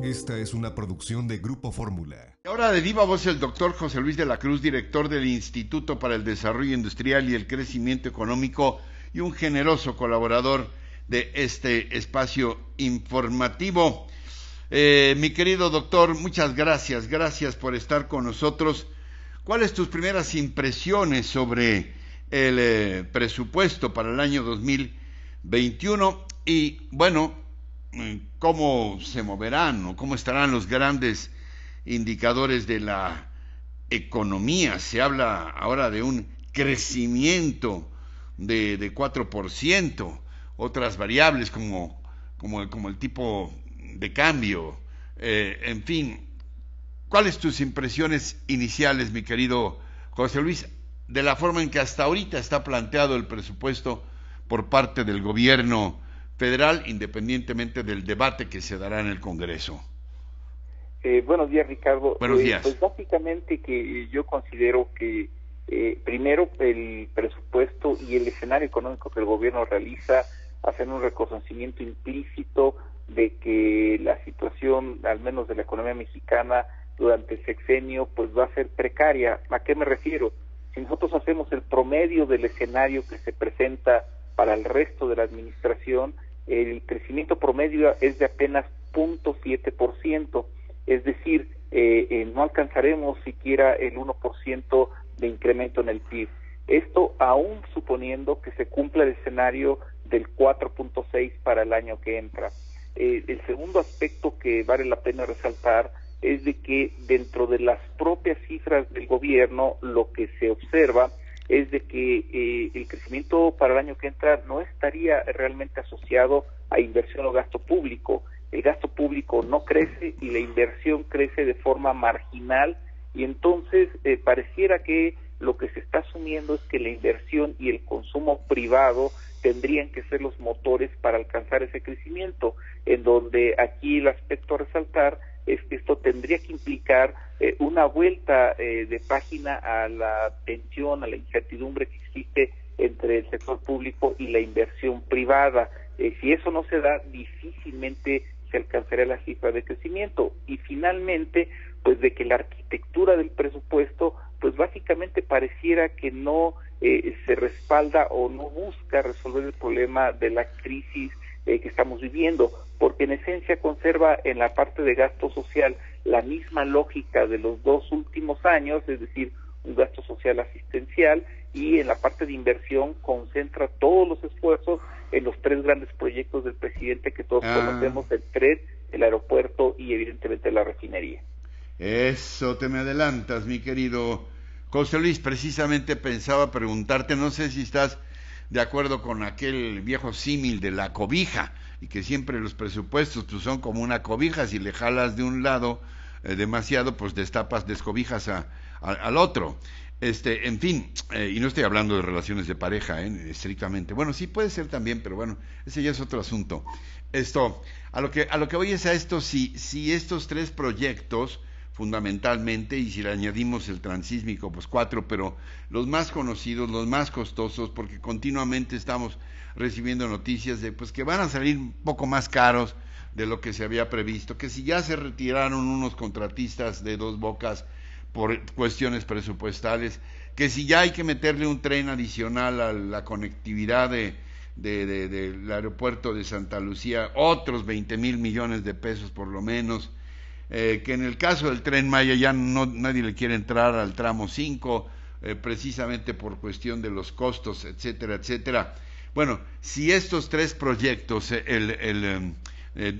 Esta es una producción de Grupo Fórmula. Ahora de viva voz el doctor José Luis de la Cruz, director del Instituto para el Desarrollo Industrial y el Crecimiento Económico y un generoso colaborador de este espacio informativo. Mi querido doctor, muchas gracias por estar con nosotros. ¿Cuáles tus primeras impresiones sobre el presupuesto para el año 2021? Y bueno, ¿cómo se moverán o cómo estarán los grandes indicadores de la economía? Se habla ahora de un crecimiento de 4%, otras variables como el tipo de cambio, en fin. ¿Cuáles tus impresiones iniciales, mi querido José Luis, de la forma en que hasta ahorita está planteado el presupuesto por parte del gobierno federal, independientemente del debate que se dará en el Congreso? Buenos días, Ricardo. Buenos días. Pues básicamente que yo considero que primero el presupuesto y el escenario económico que el gobierno realiza hacen un reconocimiento implícito de que la situación, al menos de la economía mexicana, durante el sexenio, pues va a ser precaria. ¿A qué me refiero? Si nosotros hacemos el promedio del escenario que se presenta para el resto de la administración, el crecimiento promedio es de apenas 0.7%, es decir, no alcanzaremos siquiera el 1% de incremento en el PIB. Esto aún suponiendo que se cumpla el escenario del 4.6 para el año que entra. El segundo aspecto que vale la pena resaltar es de que dentro de las propias cifras del gobierno lo que se observa es de que el crecimiento para el año que entra no estaría realmente asociado a inversión o gasto público. El gasto público no crece y la inversión crece de forma marginal, y entonces pareciera que lo que se está asumiendo es que la inversión y el consumo privado tendrían que ser los motores para alcanzar ese crecimiento, en donde aquí el aspecto a resaltar es que esto tendría que implicar una vuelta de página a la tensión, a la incertidumbre que existe entre el sector público y la inversión privada. Si eso no se da, difícilmente se alcanzaría la cifra de crecimiento. Y finalmente, pues de que la arquitectura del presupuesto, pues básicamente pareciera que no se respalda o no busca resolver el problema de la crisis que estamos viviendo, porque en esencia conserva en la parte de gasto social la misma lógica de los dos últimos años, es decir, un gasto social asistencial, y en la parte de inversión concentra todos los esfuerzos en los tres grandes proyectos del presidente que todos conocemos: el tren, el aeropuerto y evidentemente la refinería. Eso, te me adelantas, mi querido José Luis. Precisamente pensaba preguntarte, no sé si estás de acuerdo con aquel viejo símil de la cobija, y que siempre los presupuestos pues son como una cobija. Si le jalas de un lado demasiado, pues descobijas al otro. En fin, y no estoy hablando de relaciones de pareja, estrictamente. Bueno, sí puede ser también, pero bueno, ese ya es otro asunto. A lo que voy es a esto: si estos tres proyectos, fundamentalmente, y si le añadimos el transísmico, pues 4, pero los más conocidos, los más costosos, porque continuamente estamos recibiendo noticias de pues que van a salir un poco más caros de lo que se había previsto, que si ya se retiraron unos contratistas de Dos Bocas por cuestiones presupuestales, que si ya hay que meterle un tren adicional a la conectividad del aeropuerto de Santa Lucía, otros 20,000 millones de pesos por lo menos, que en el caso del Tren Maya ya nadie le quiere entrar al tramo 5, precisamente por cuestión de los costos, etcétera, etcétera. Bueno, si estos tres proyectos,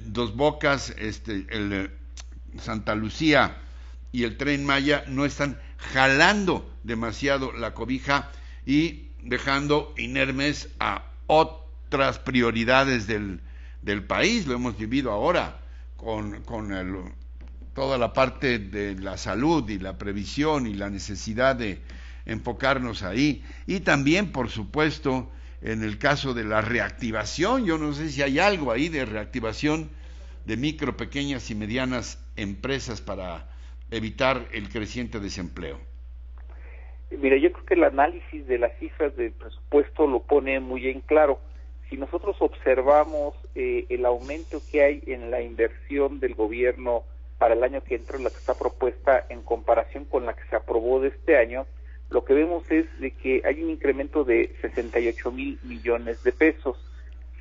Dos Bocas, el Santa Lucía y el Tren Maya, no están jalando demasiado la cobija y dejando inermes a otras prioridades del país, lo hemos vivido ahora con toda la parte de la salud y la previsión y la necesidad de enfocarnos ahí, y también, por supuesto, en el caso de la reactivación. Yo no sé si hay algo ahí de reactivación de micro, pequeñas y medianas empresas para evitar el creciente desempleo. Mira, yo creo que el análisis de las cifras del presupuesto lo pone muy en claro. Si nosotros observamos el aumento que hay en la inversión del gobierno para el año que entra, la que está propuesta en comparación con la que se aprobó de este año, lo que vemos es de que hay un incremento de 68,000 millones de pesos.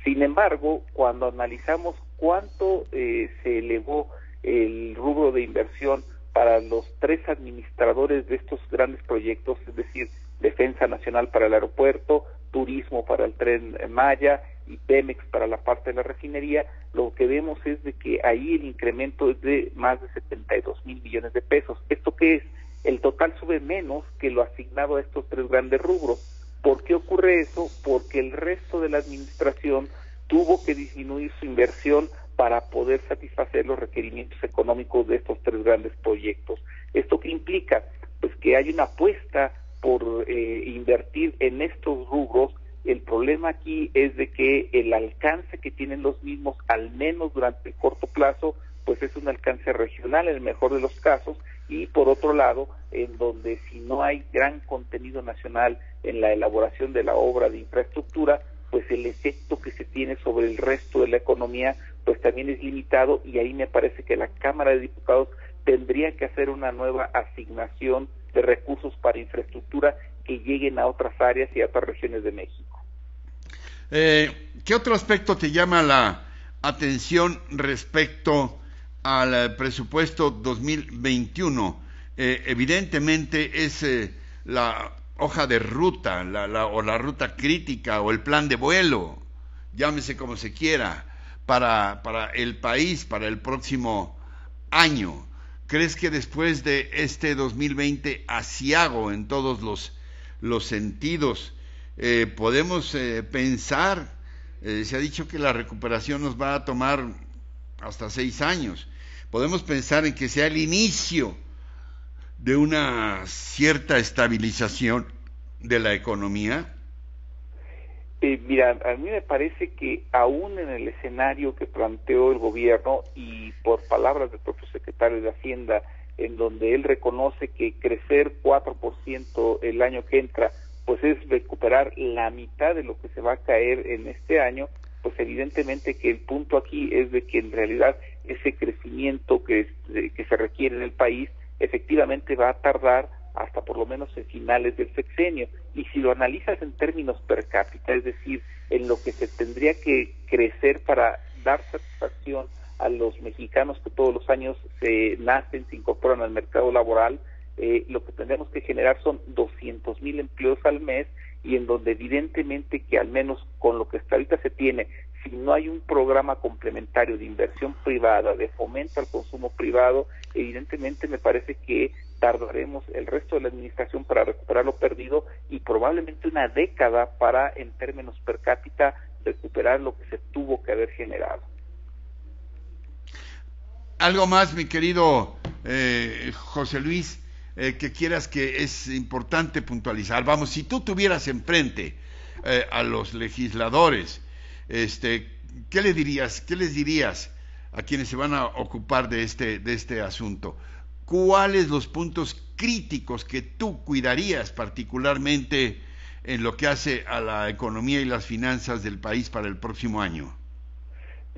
Sin embargo, cuando analizamos cuánto se elevó el rubro de inversión para los 3 administradores de estos grandes proyectos, es decir, Defensa Nacional para el aeropuerto, Turismo para el Tren Maya y Pemex para la parte de la refinería, lo que vemos es de que ahí el incremento es de más de 72,000 millones de pesos. ¿Esto qué es? El total sube menos que lo asignado a estos 3 grandes rubros. ¿Por qué ocurre eso? Porque el resto de la administración tuvo que disminuir su inversión para poder satisfacer los requerimientos económicos de estos 3 grandes proyectos. ¿Esto qué implica? Pues que hay una apuesta por invertir en estos rubros. El problema aquí es de que el alcance que tienen los mismos, al menos durante el corto plazo, pues es un alcance regional en el mejor de los casos, y por otro lado, en donde si no hay gran contenido nacional en la elaboración de la obra de infraestructura, pues el efecto que se tiene sobre el resto de la economía pues también es limitado, y ahí me parece que la Cámara de Diputados tendría que hacer una nueva asignación de recursos para infraestructura que lleguen a otras áreas y a otras regiones de México. ¿Qué otro aspecto te llama la atención respecto al presupuesto 2021? Evidentemente es la hoja de ruta, o la ruta crítica, o el plan de vuelo, llámese como se quiera, para el país, para el próximo año. ¿Crees que después de este 2020 aciago en todos los sentidos, podemos pensar, se ha dicho que la recuperación nos va a tomar hasta 6 años, podemos pensar en que sea el inicio de una cierta estabilización de la economía? Mira, a mí me parece que aún en el escenario que planteó el gobierno, y por palabras del propio secretario de Hacienda, en donde él reconoce que crecer 4% el año que entra, pues es recuperar la mitad de lo que se va a caer en este año, pues evidentemente que el punto aquí es de que en realidad ese crecimiento que se requiere en el país efectivamente va a tardar hasta por lo menos en finales del sexenio. Y si lo analizas en términos per cápita, es decir, en lo que se tendría que crecer para dar satisfacción a los mexicanos que todos los años se incorporan al mercado laboral, lo que tendremos que generar son 200,000 empleos al mes, y en donde evidentemente que al menos con lo que hasta ahorita se tiene, si no hay un programa complementario de inversión privada, de fomento al consumo privado, evidentemente me parece que tardaremos el resto de la administración para recuperar lo perdido, y probablemente una década para, en términos per cápita, recuperar lo que se tuvo que haber generado. Algo más, mi querido José Luis, que quieras, que es importante puntualizar. Vamos, si tú tuvieras enfrente a los legisladores, ¿qué les dirías a quienes se van a ocupar de este asunto? ¿Cuáles los puntos críticos que tú cuidarías particularmente en lo que hace a la economía y las finanzas del país para el próximo año?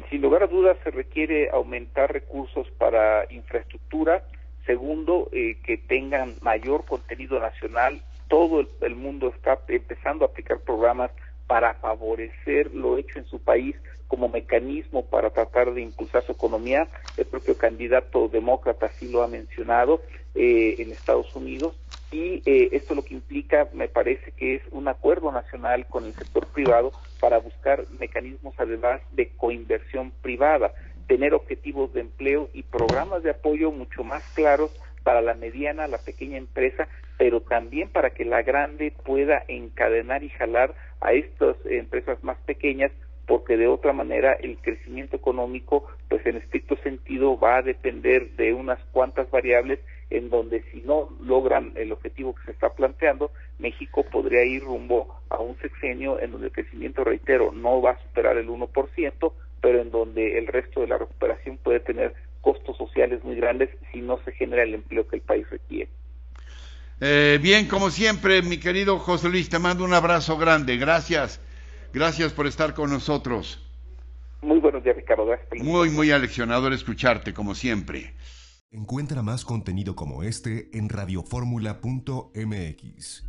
Sin lugar a dudas se requiere aumentar recursos para infraestructura. Segundo, que tengan mayor contenido nacional. Todo el mundo está empezando a aplicar programas para favorecer lo hecho en su país como mecanismo para tratar de impulsar su economía. El propio candidato demócrata sí lo ha mencionado en Estados Unidos, y esto lo que implica, me parece, que es un acuerdo nacional con el sector privado para buscar mecanismos además de coinversión privada, tener objetivos de empleo y programas de apoyo mucho más claros para la mediana, la pequeña empresa, pero también para que la grande pueda encadenar y jalar a estas empresas más pequeñas, porque de otra manera el crecimiento económico, pues en estricto sentido, va a depender de unas cuantas variables, en donde si no logran el objetivo que se está planteando, México podría ir rumbo a un sexenio en donde el crecimiento, reitero, no va a superar el 1%, pero en donde el resto de la recuperación puede tener costos sociales muy grandes si no se genera el empleo que el país requiere. Bien, como siempre, mi querido José Luis, te mando un abrazo grande. Gracias Gracias por estar con nosotros. Muy buenos días, Ricardo. Gracias. Muy aleccionador escucharte, como siempre. Encuentra más contenido como este en radioformula.mx.